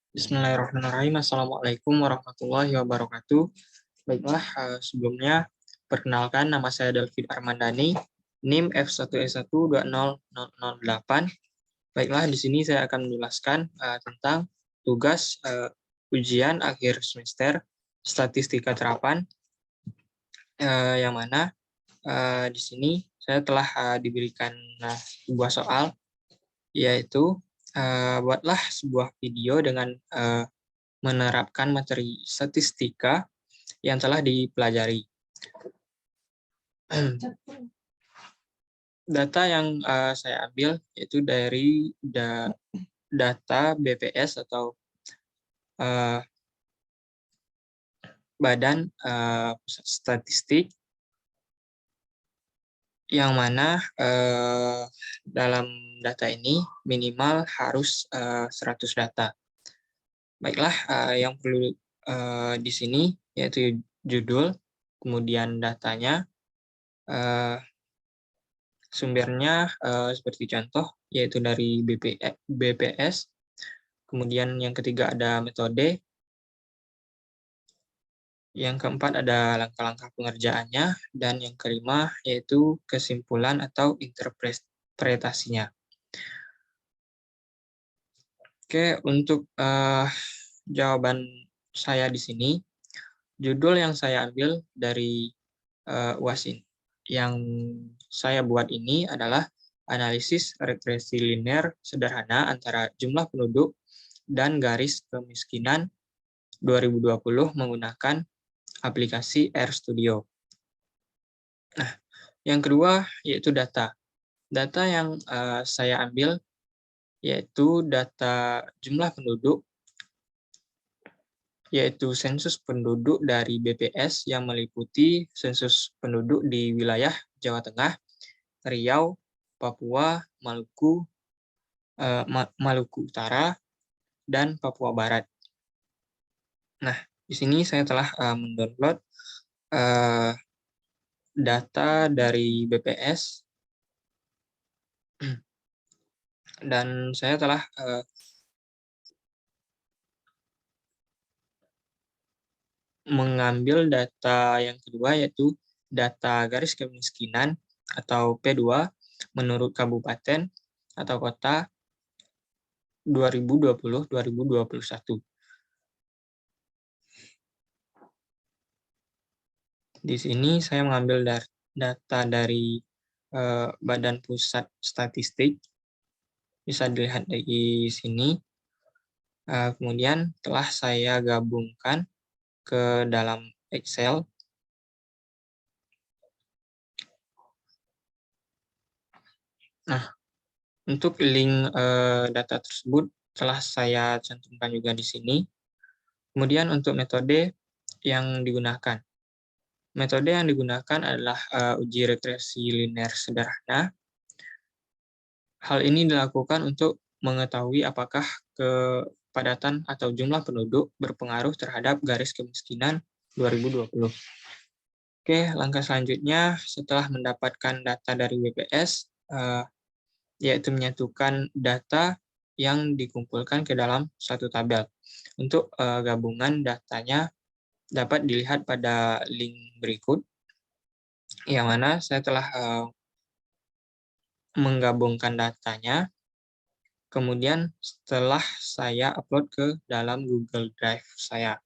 Bismillahirrahmanirrahim. Assalamualaikum warahmatullahi wabarakatuh. Baiklah, sebelumnya perkenalkan nama saya David Armandani, NIM F1S1200008. Baiklah, di sini saya akan menjelaskan tentang tugas ujian akhir semester statistika terapan, yang mana di sini saya telah diberikan sebuah soal, yaitu buatlah sebuah video dengan menerapkan materi statistika yang telah dipelajari. Data yang saya ambil yaitu dari data BPS atau Badan Pusat Statistik, yang mana dalam data ini minimal harus 100 data. Baiklah, yang perlu di sini yaitu judul, kemudian datanya, sumbernya seperti contoh yaitu dari BPS, kemudian yang ketiga ada metode, yang keempat ada langkah-langkah pengerjaannya, dan yang kelima yaitu kesimpulan atau interpretasinya. Oke, untuk jawaban saya di sini, judul yang saya ambil dari UAS ini, yang saya buat ini adalah analisis regresi linear sederhana antara jumlah penduduk dan garis kemiskinan 2020 menggunakan aplikasi RStudio. Nah, yang kedua yaitu data. Data yang saya ambil yaitu data jumlah penduduk, yaitu sensus penduduk dari BPS yang meliputi sensus penduduk di wilayah Jawa Tengah, Riau, Papua, Maluku Utara, dan Papua Barat. Nah, di sini saya telah mendownload data dari BPS, dan saya telah mengambil data yang kedua yaitu data garis kemiskinan atau P2 menurut kabupaten atau kota 2020-2021. Di sini saya mengambil data dari Badan Pusat Statistik, bisa dilihat di sini. Kemudian telah saya gabungkan ke dalam Excel. Nah, untuk link data tersebut telah saya cantumkan juga di sini. Kemudian untuk metode yang digunakan. Metode yang digunakan adalah uji regresi linear sederhana. Hal ini dilakukan untuk mengetahui apakah kepadatan atau jumlah penduduk berpengaruh terhadap garis kemiskinan 2020. Oke, langkah selanjutnya setelah mendapatkan data dari BPS, yaitu menyatukan data yang dikumpulkan ke dalam satu tabel. Untuk gabungan datanya dapat dilihat pada link berikut, yang mana saya telah menggabungkan datanya, kemudian setelah saya upload ke dalam Google Drive saya.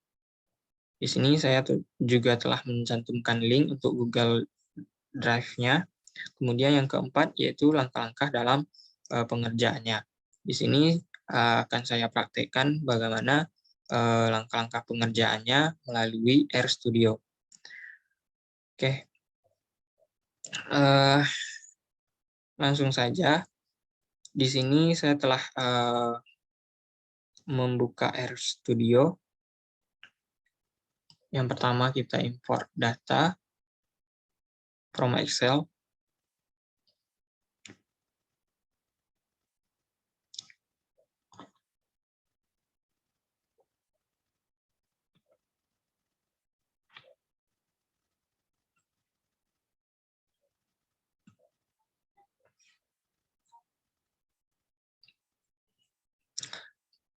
Di sini saya juga telah mencantumkan link untuk Google Drive-nya. Kemudian yang keempat yaitu langkah-langkah dalam pengerjaannya. Di sini akan saya praktekkan bagaimana langkah-langkah pengerjaannya melalui RStudio. Oke, langsung saja. Di sini saya telah membuka RStudio. Yang pertama kita import data from Excel.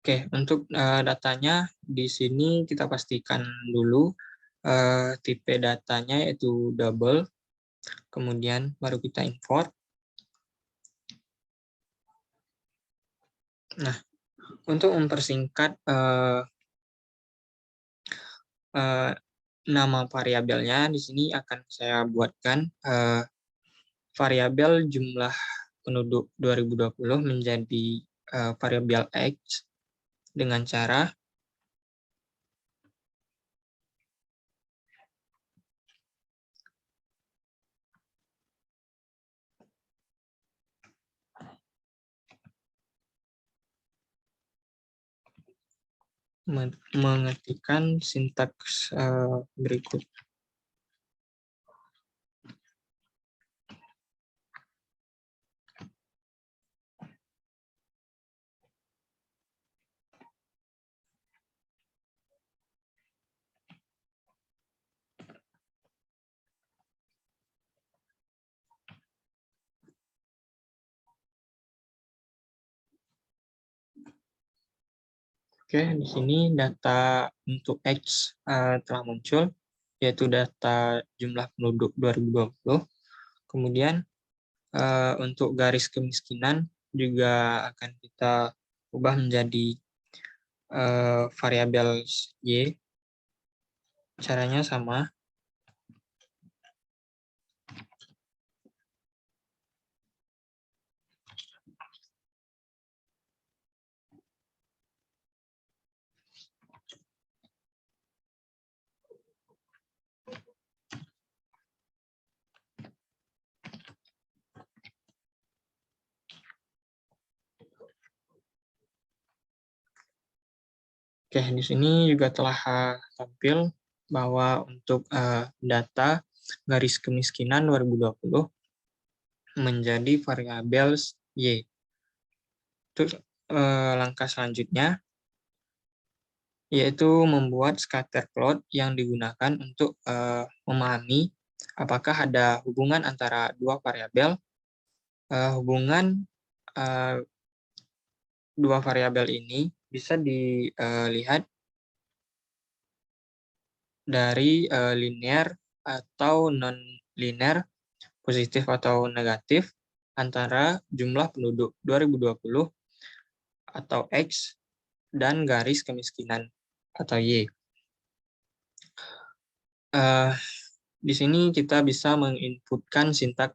Oke, untuk datanya di sini kita pastikan dulu tipe datanya yaitu double, kemudian baru kita import. Nah, untuk mempersingkat nama variabelnya, di sini akan saya buatkan variabel jumlah penduduk 2020 menjadi variabel X dengan cara mengetikkan sintaks berikut. Oke, di sini data untuk X telah muncul, yaitu data jumlah penduduk 2020. Kemudian untuk garis kemiskinan juga akan kita ubah menjadi variabel Y. Caranya sama. Oke, di sini juga telah tampil bahwa untuk data garis kemiskinan 2020 menjadi variabel Y. Terus langkah selanjutnya yaitu membuat scatter plot yang digunakan untuk memahami apakah ada hubungan antara dua variabel. Hubungan dua variabel ini bisa dilihat dari linear atau non-linear, positif atau negatif, antara jumlah penduduk 2020 atau X dan garis kemiskinan atau Y. Di sini kita bisa menginputkan sintak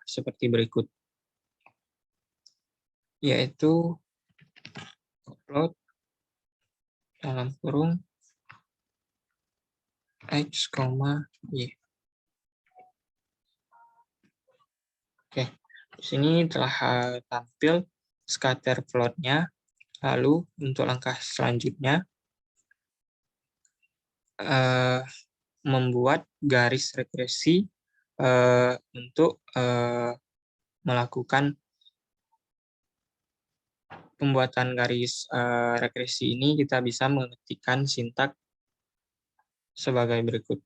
seperti berikut, yaitu plot dalam kurung X, Y. Oke, di sini telah tampil scatter plotnya. Lalu untuk langkah selanjutnya, membuat garis regresi untuk melakukan pembuatan garis regresi ini. Kita bisa mengetikkan sintak sebagai berikut.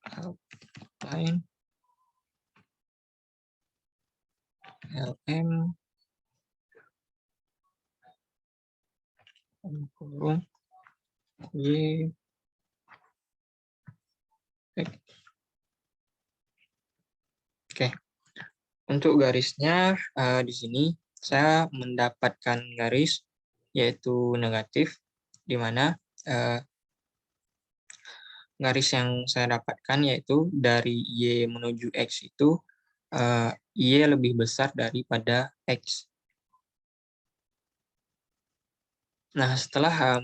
Outline lm kurung y x. Oke, untuk garisnya di sini saya mendapatkan garis yaitu negatif, di mana garis yang saya dapatkan yaitu dari Y menuju X itu Y lebih besar daripada X. Nah, setelah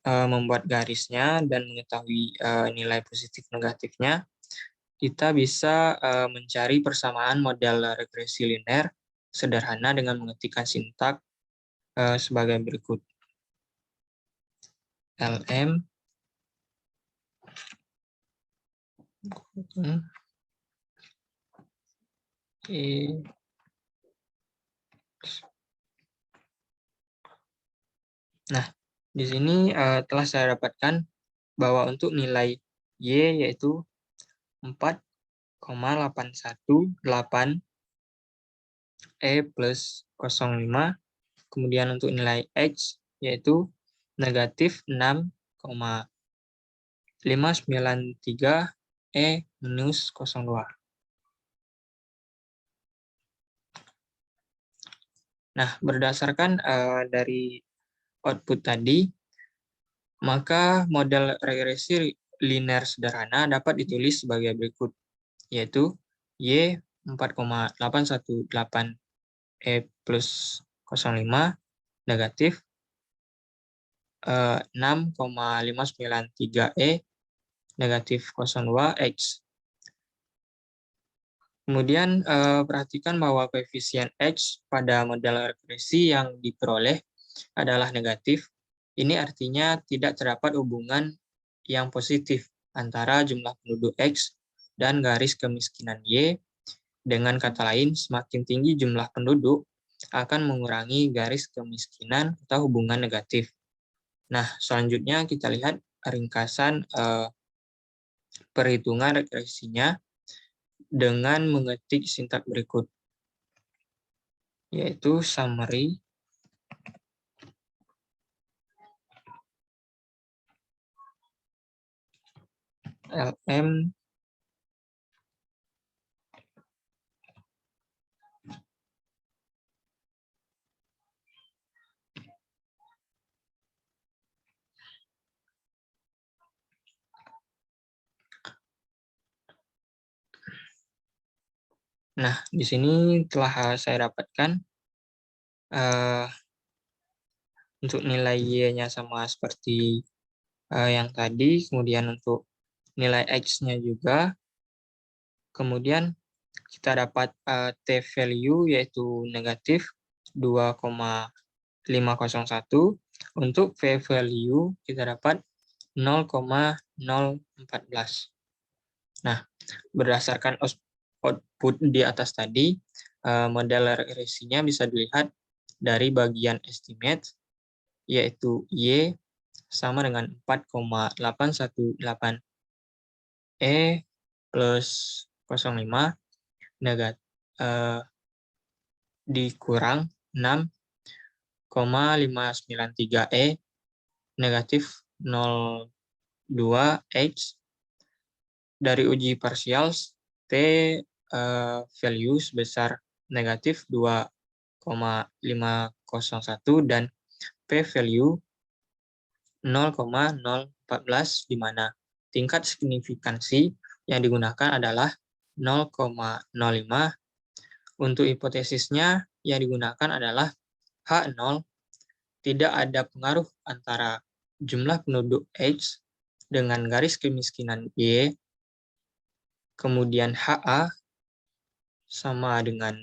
membuat garisnya dan mengetahui nilai positif negatifnya, kita bisa mencari persamaan model regresi linear sederhana dengan mengetikkan sintak sebagai berikut. LM E. Nah, di sini telah saya dapatkan bahwa untuk nilai Y yaitu 4,818 E plus 05, kemudian untuk nilai X yaitu negatif 6,593 E minus 02. Nah, berdasarkan dari output tadi, maka model regresi linear sederhana dapat ditulis sebagai berikut, yaitu Y 4,818 E plus 05 negatif 6,593 E negatif 02 X. Kemudian perhatikan bahwa koefisien X pada model regresi yang diperoleh adalah negatif. Ini artinya tidak terdapat hubungan yang positif antara jumlah penduduk X dan garis kemiskinan Y. Dengan kata lain, semakin tinggi jumlah penduduk akan mengurangi garis kemiskinan atau hubungan negatif. Nah, selanjutnya kita lihat ringkasan perhitungan regresinya dengan mengetik sintaks berikut, yaitu summary LM Nah, di sini telah saya dapatkan untuk nilai Y-nya sama seperti yang tadi, kemudian untuk nilai X-nya juga, kemudian kita dapat T value yaitu negatif 2,501, untuk V value kita dapat 0,014. Nah, berdasarkan output di atas tadi, model regresinya bisa dilihat dari bagian estimate, yaitu Y sama dengan 4,818 E plus 05 dikurang 6,593 E negatif 02 H. Dari uji parsial, T value sebesar negatif 2,501 dan P value 0,014, di mana tingkat signifikansi yang digunakan adalah 0,05. Untuk hipotesisnya yang digunakan adalah H0, tidak ada pengaruh antara jumlah penduduk X dengan garis kemiskinan Y. Kemudian HA sama dengan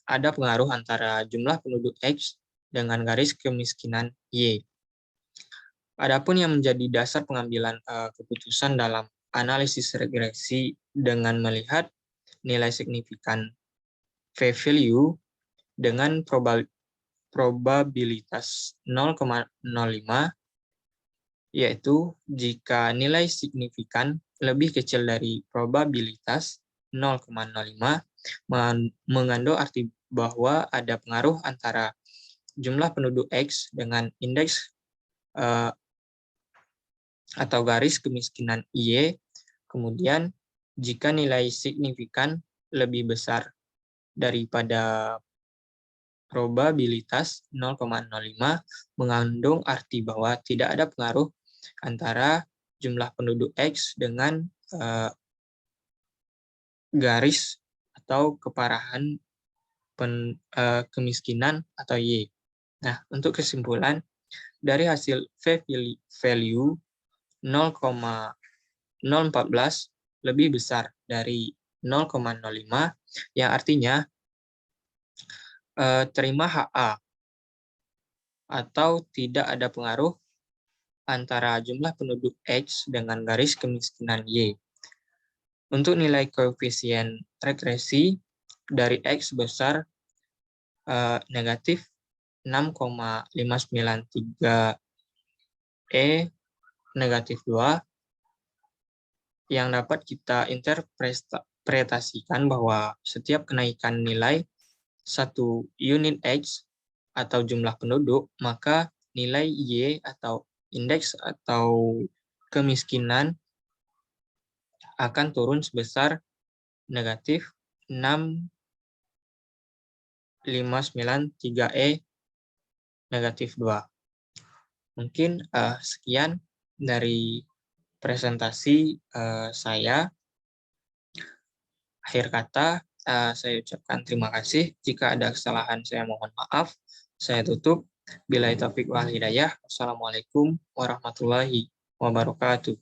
ada pengaruh antara jumlah penduduk X dengan garis kemiskinan Y. Adapun yang menjadi dasar pengambilan keputusan dalam analisis regresi dengan melihat nilai signifikan V value dengan probabilitas 0,05, yaitu jika nilai signifikan lebih kecil dari probabilitas 0,05, mengandung arti bahwa ada pengaruh antara jumlah penduduk X dengan indeks atau garis kemiskinan Y. Kemudian jika nilai signifikan lebih besar daripada probabilitas 0,05, mengandung arti bahwa tidak ada pengaruh antara jumlah penduduk X dengan garis atau keparahan kemiskinan atau Y. Nah, untuk kesimpulan, dari hasil V value 0,014 lebih besar dari 0,05, yang artinya terima HA atau tidak ada pengaruh antara jumlah penduduk X dengan garis kemiskinan Y. Untuk nilai koefisien regresi dari X besar negatif 6,593 E negatif 2, yang dapat kita interpretasikan bahwa setiap kenaikan nilai 1 unit X atau jumlah penduduk, maka nilai Y atau indeks atau kemiskinan akan turun sebesar negatif 6,593E negatif 2. Mungkin sekian dari presentasi saya. Akhir kata, saya ucapkan terima kasih. Jika ada kesalahan, saya mohon maaf. Saya tutup. Billahi taufiq wal hidayah. Wassalamualaikum warahmatullahi wabarakatuh.